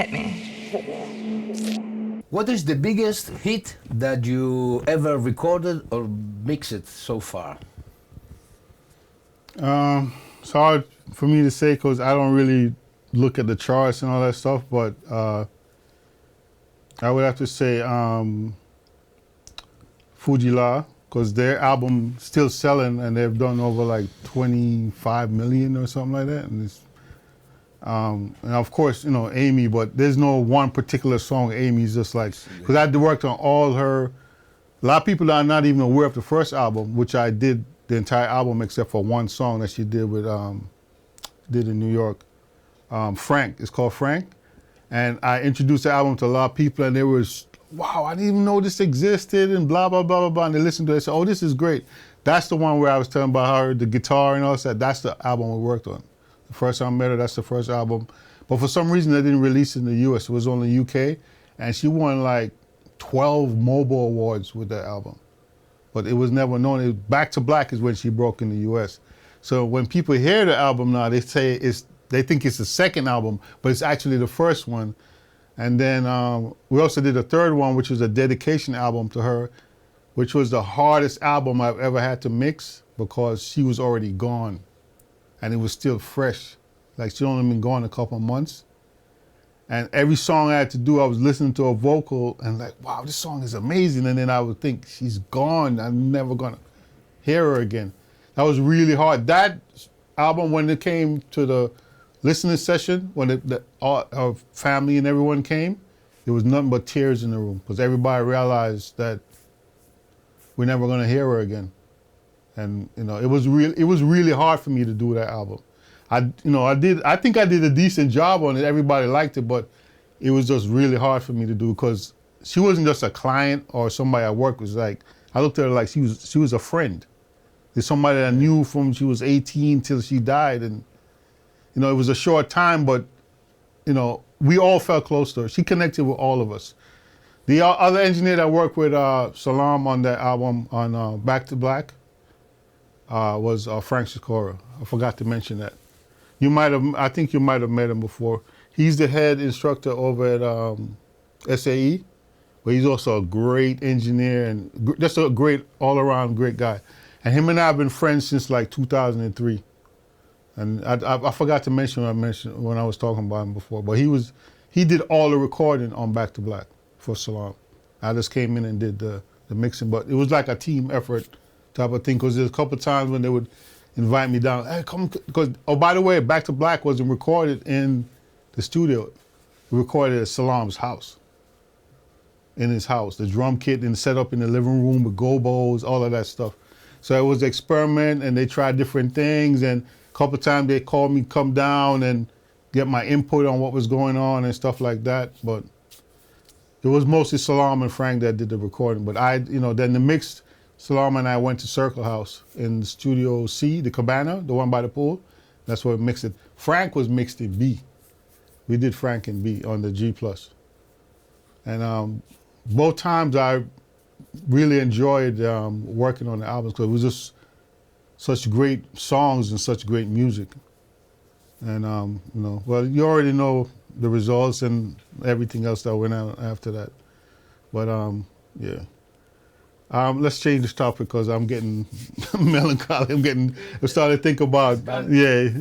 hit me. What is the biggest hit that you ever recorded or mixed so far? It's hard for me to say because I don't really look at the charts and all that stuff, but I would have to say Fugees, because their album still selling and they've done over like 25 million or something like that. And and of course, you know, Amy, but there's no one particular song Amy's just like, because I worked on all her, a lot of people are not even aware of the first album, which I did the entire album except for one song that she did with, did in New York. Frank, it's called Frank. And I introduced the album to a lot of people and they were, wow, I didn't even know this existed and blah, blah, blah, blah, blah. And they listened to it and said, oh, this is great. That's the one where I was telling about her, the guitar and all that. That's the album we worked on. The first time I met her, that's the first album. But for some reason, they didn't release it in the US. It was only UK. And she won like 12 mobile awards with that album. But it was never known. Back to Black is when she broke in the US. So when people hear the album now, they say they think it's the second album, but it's actually the first one. And then we also did a third one, which was a dedication album to her, which was the hardest album I've ever had to mix because she was already gone and it was still fresh. Like she'd only been gone a couple of months. And every song I had to do, I was listening to her vocal and like, wow, this song is amazing. And then I would think, she's gone. I'm never gonna hear her again. That was really hard. That album, when it came to the listening session, when our family and everyone came, there was nothing but tears in the room because everybody realized that we're never gonna hear her again. And you know, it was really hard for me to do that album. I think I did a decent job on it. Everybody liked it, but it was just really hard for me to do because she wasn't just a client or somebody I worked with. Like I looked at her like she was a friend. There's somebody that I knew from she was 18 till she died, and you know, it was a short time, but you know, we all felt close to her. She connected with all of us. The other engineer that worked with Salam on that album on Back to Black was Frank Sikora. I forgot to mention that. I think you might have met him before. He's the head instructor over at SAE, but he's also a great engineer and just a great, all-around great guy. And him and I have been friends since like 2003. And I forgot to mention when I was talking about him before, but he did all the recording on Back to Black for Salam. I just came in and did the mixing, but it was like a team effort type of thing, because there's a couple of times when they would invite me down, hey, come, because, oh, by the way, Back to Black wasn't recorded in the studio. We recorded at Salam's house, in his house. The drum kit and set up in the living room with gobos, all of that stuff. So it was an experiment and they tried different things, and a couple of times they called me come down and get my input on what was going on and stuff like that. But it was mostly Salam and Frank that did the recording. But then the mix, Salam and I went to Circle House in Studio C, the Cabana, the one by the pool. That's where we mixed it. Frank was mixed in B. We did Frank in B on the G+. And both times I really enjoyed working on the albums because it was just such great songs and such great music. And well, you already know the results and everything else that went out after that. But yeah. Let's change this topic because I'm getting melancholy. I'm starting to think about, yeah.